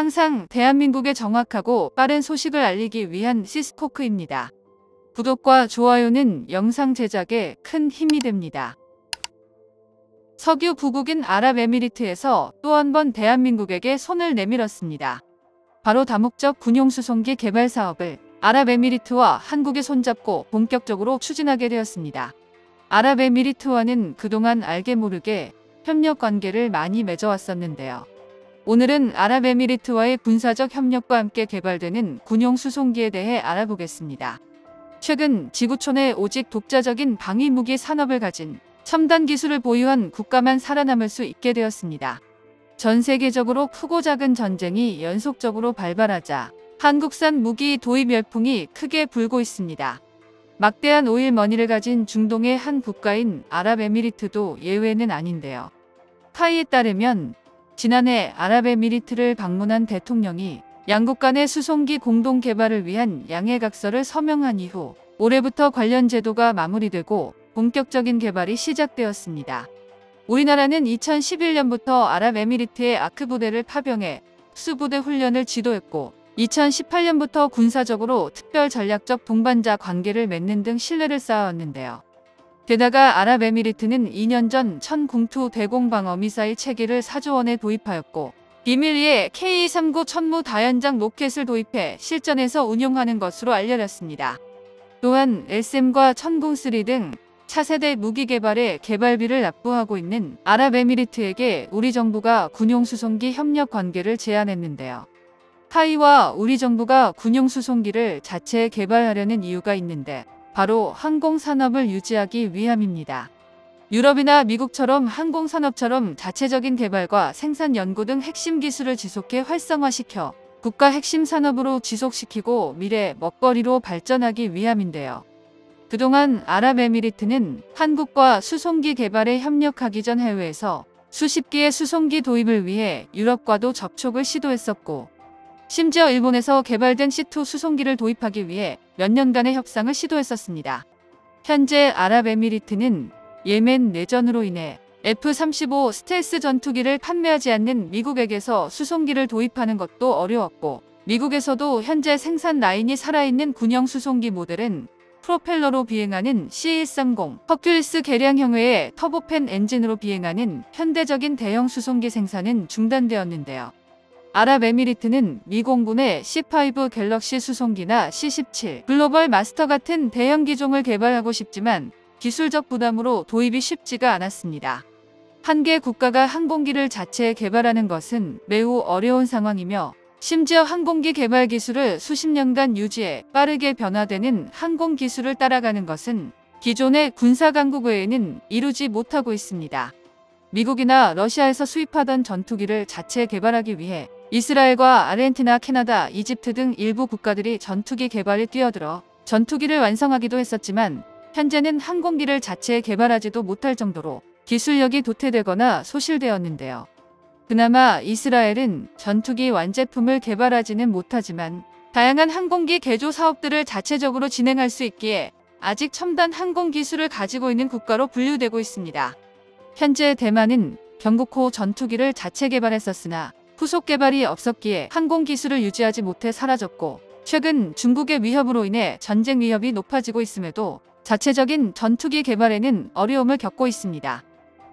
항상 대한민국에 정확하고 빠른 소식을 알리기 위한 시스코크입니다. 구독과 좋아요는 영상 제작에 큰 힘이 됩니다. 석유 부국인 아랍에미리트에서 또 한 번 대한민국에게 손을 내밀었습니다. 바로 다목적 군용수송기 개발 사업을 아랍에미리트와 한국이 손잡고 본격적으로 추진하게 되었습니다. 아랍에미리트와는 그동안 알게 모르게 협력 관계를 많이 맺어왔었는데요. 오늘은 아랍에미리트와의 군사적 협력과 함께 개발되는 군용 수송기에 대해 알아보겠습니다. 최근 지구촌에 오직 독자적인 방위무기 산업을 가진 첨단 기술을 보유한 국가만 살아남을 수 있게 되었습니다. 전 세계적으로 크고 작은 전쟁이 연속적으로 발발하자 한국산 무기 도입 열풍이 크게 불고 있습니다. 막대한 오일머니를 가진 중동의 한 국가인 아랍에미리트도 예외는 아닌데요. 카이에 따르면 지난해 아랍에미리트를 방문한 대통령이 양국 간의 수송기 공동 개발을 위한 양해각서를 서명한 이후 올해부터 관련 제도가 마무리되고 본격적인 개발이 시작되었습니다. 우리나라는 2011년부터 아랍에미리트의 아크 부대를 파병해 특수부대 훈련을 지도했고 2018년부터 군사적으로 특별 전략적 동반자 관계를 맺는 등 신뢰를 쌓아왔는데요. 게다가 아랍에미리트는 2년 전 천궁투 대공방어미사일 체계를 4조 원에 도입하였고 비밀리에 K-239 천무 다연장 로켓을 도입해 실전에서 운용하는 것으로 알려졌습니다. 또한 LSM과 천궁3 등 차세대 무기 개발에 개발비를 납부하고 있는 아랍에미리트에게 우리 정부가 군용수송기 협력 관계를 제안했는데요. 타이와 우리 정부가 군용수송기를 자체 개발하려는 이유가 있는데 바로 항공산업을 유지하기 위함입니다. 유럽이나 미국처럼 항공산업처럼 자체적인 개발과 생산 연구 등 핵심 기술을 지속해 활성화시켜 국가 핵심 산업으로 지속시키고 미래 먹거리로 발전하기 위함인데요. 그동안 아랍에미리트는 한국과 수송기 개발에 협력하기 전 해외에서 수십 개의 수송기 도입을 위해 유럽과도 접촉을 시도했었고 심지어 일본에서 개발된 C2 수송기를 도입하기 위해 몇 년간의 협상을 시도했었습니다. 현재 아랍에미리트는 예멘 내전으로 인해 F-35 스텔스 전투기를 판매하지 않는 미국에게서 수송기를 도입하는 것도 어려웠고 미국에서도 현재 생산 라인이 살아있는 군용 수송기 모델은 프로펠러로 비행하는 C-130, 허큘리스 개량형 외에 터보팬 엔진으로 비행하는 현대적인 대형 수송기 생산은 중단되었는데요. 아랍에미리트는 미공군의 C5 갤럭시 수송기나 C-17 글로벌 마스터 같은 대형 기종을 개발하고 싶지만 기술적 부담으로 도입이 쉽지가 않았습니다. 한 개 국가가 항공기를 자체 개발하는 것은 매우 어려운 상황이며 심지어 항공기 개발 기술을 수십 년간 유지해 빠르게 변화되는 항공 기술을 따라가는 것은 기존의 군사 강국 외에는 이루지 못하고 있습니다. 미국이나 러시아에서 수입하던 전투기를 자체 개발하기 위해 이스라엘과 아르헨티나, 캐나다, 이집트 등 일부 국가들이 전투기 개발에 뛰어들어 전투기를 완성하기도 했었지만 현재는 항공기를 자체 개발하지도 못할 정도로 기술력이 도태되거나 소실되었는데요. 그나마 이스라엘은 전투기 완제품을 개발하지는 못하지만 다양한 항공기 개조 사업들을 자체적으로 진행할 수 있기에 아직 첨단 항공 기술을 가지고 있는 국가로 분류되고 있습니다. 현재 대만은 경국호 전투기를 자체 개발했었으나 후속 개발이 없었기에 항공 기술을 유지하지 못해 사라졌고 최근 중국의 위협으로 인해 전쟁 위협이 높아지고 있음에도 자체적인 전투기 개발에는 어려움을 겪고 있습니다.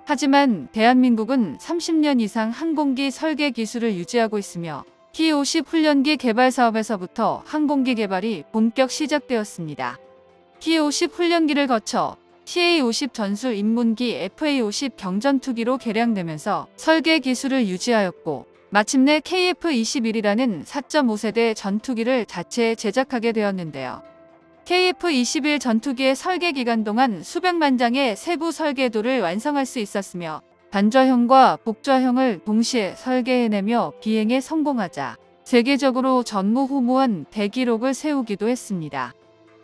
하지만 대한민국은 30년 이상 항공기 설계 기술을 유지하고 있으며 T-50 훈련기 개발 사업에서부터 항공기 개발이 본격 시작되었습니다. T-50 훈련기를 거쳐 TA-50 전술 입문기 FA-50 경전투기로 개량되면서 설계 기술을 유지하였고 마침내 KF-21이라는 4.5세대 전투기를 자체 제작하게 되었는데요. KF-21 전투기의 설계 기간 동안 수백만 장의 세부 설계도를 완성할 수 있었으며 단좌형과 복좌형을 동시에 설계해내며 비행에 성공하자 세계적으로 전무후무한 대기록을 세우기도 했습니다.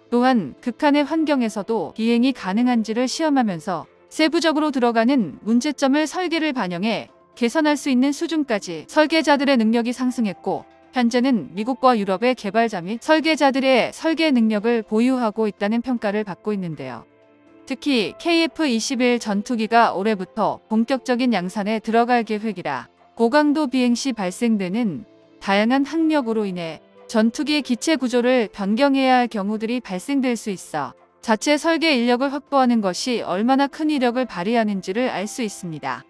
또한 극한의 환경에서도 비행이 가능한지를 시험하면서 세부적으로 들어가는 문제점을 설계를 반영해 개선할 수 있는 수준까지 설계자들의 능력이 상승했고 현재는 미국과 유럽의 개발자 및 설계자들의 설계 능력을 보유하고 있다는 평가를 받고 있는데요. 특히 KF-21 전투기가 올해부터 본격적인 양산에 들어갈 계획이라 고강도 비행 시 발생되는 다양한 학력으로 인해 전투기의 기체 구조를 변경해야 할 경우들이 발생될 수 있어 자체 설계 인력을 확보하는 것이 얼마나 큰 이력을 발휘하는지를 알 수 있습니다.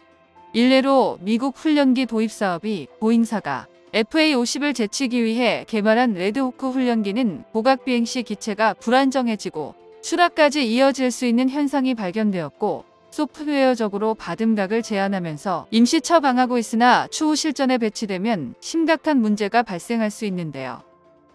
일례로 미국 훈련기 도입 사업이 보잉사가 FA-50을 제치기 위해 개발한 레드호크 훈련기는 고각 비행 시 기체가 불안정해지고 추락까지 이어질 수 있는 현상이 발견되었고 소프트웨어적으로 받음각을 제한하면서 임시 처방하고 있으나 추후 실전에 배치되면 심각한 문제가 발생할 수 있는데요.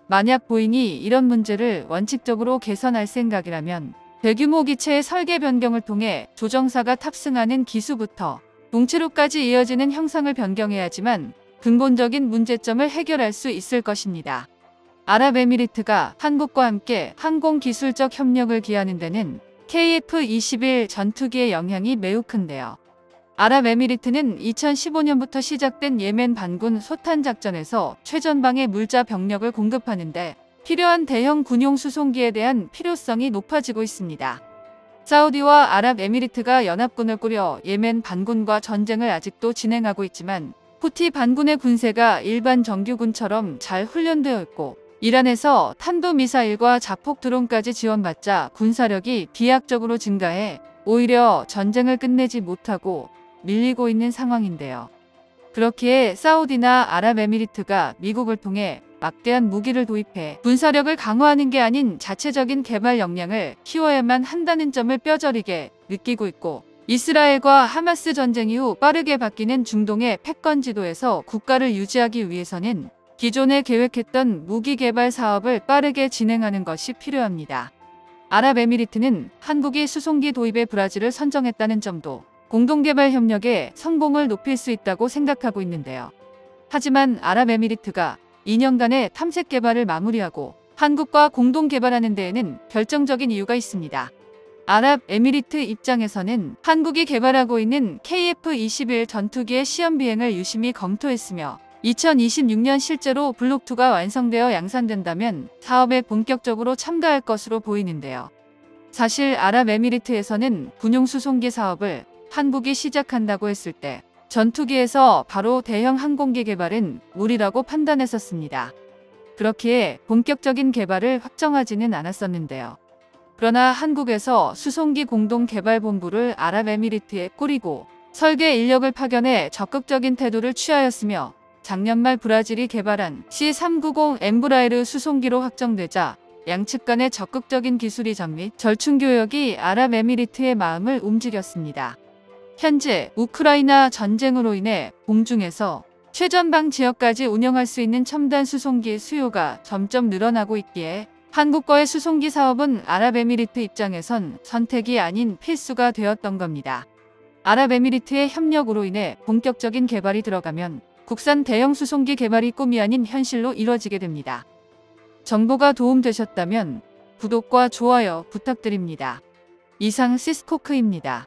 만약 보잉이 이런 문제를 원칙적으로 개선할 생각이라면 대규모 기체의 설계 변경을 통해 조정사가 탑승하는 기수부터 동치로까지 이어지는 형상을 변경해야지만 근본적인 문제점을 해결할 수 있을 것입니다. 아랍에미리트가 한국과 함께 항공기술적 협력을 기하는 데는 KF-21 전투기의 영향이 매우 큰데요. 아랍에미리트는 2015년부터 시작된 예멘 반군 소탄 작전에서 최전방의 물자 병력을 공급하는 데 필요한 대형 군용 수송기에 대한 필요성이 높아지고 있습니다. 사우디와 아랍에미리트가 연합군을 꾸려 예멘 반군과 전쟁을 아직도 진행하고 있지만 후티 반군의 군세가 일반 정규군처럼 잘 훈련되어 있고 이란에서 탄도미사일과 자폭 드론까지 지원받자 군사력이 비약적으로 증가해 오히려 전쟁을 끝내지 못하고 밀리고 있는 상황인데요. 그렇기에 사우디나 아랍에미리트가 미국을 통해 막대한 무기를 도입해 군사력을 강화하는 게 아닌 자체적인 개발 역량을 키워야만 한다는 점을 뼈저리게 느끼고 있고 이스라엘과 하마스 전쟁 이후 빠르게 바뀌는 중동의 패권 지도에서 국가를 유지하기 위해서는 기존에 계획했던 무기 개발 사업을 빠르게 진행하는 것이 필요합니다. 아랍에미리트는 한국이 수송기 도입에 브라질을 선정했다는 점도 공동개발 협력의 성공을 높일 수 있다고 생각하고 있는데요. 하지만 아랍에미리트가 2년간의 탐색 개발을 마무리하고 한국과 공동 개발하는 데에는 결정적인 이유가 있습니다. 아랍에미리트 입장에서는 한국이 개발하고 있는 KF-21 전투기의 시험 비행을 유심히 검토했으며 2026년 실제로 블록2가 완성되어 양산된다면 사업에 본격적으로 참가할 것으로 보이는데요. 사실 아랍에미리트에서는 군용 수송기 사업을 한국이 시작한다고 했을 때 전투기에서 바로 대형 항공기 개발은 무리라고 판단했었습니다. 그렇기에 본격적인 개발을 확정하지는 않았었는데요. 그러나 한국에서 수송기 공동개발본부를 아랍에미리트에 꾸리고 설계 인력을 파견해 적극적인 태도를 취하였으며 작년 말 브라질이 개발한 C390 엠브라에르 수송기로 확정되자 양측 간의 적극적인 기술 이전 및 절충 교역이 아랍에미리트의 마음을 움직였습니다. 현재 우크라이나 전쟁으로 인해 공중에서 최전방 지역까지 운영할 수 있는 첨단 수송기의 수요가 점점 늘어나고 있기에 한국과의 수송기 사업은 아랍에미리트 입장에선 선택이 아닌 필수가 되었던 겁니다. 아랍에미리트의 협력으로 인해 본격적인 개발이 들어가면 국산 대형 수송기 개발이 꿈이 아닌 현실로 이뤄지게 됩니다. 정보가 도움되셨다면 구독과 좋아요 부탁드립니다. 이상 시스코크입니다.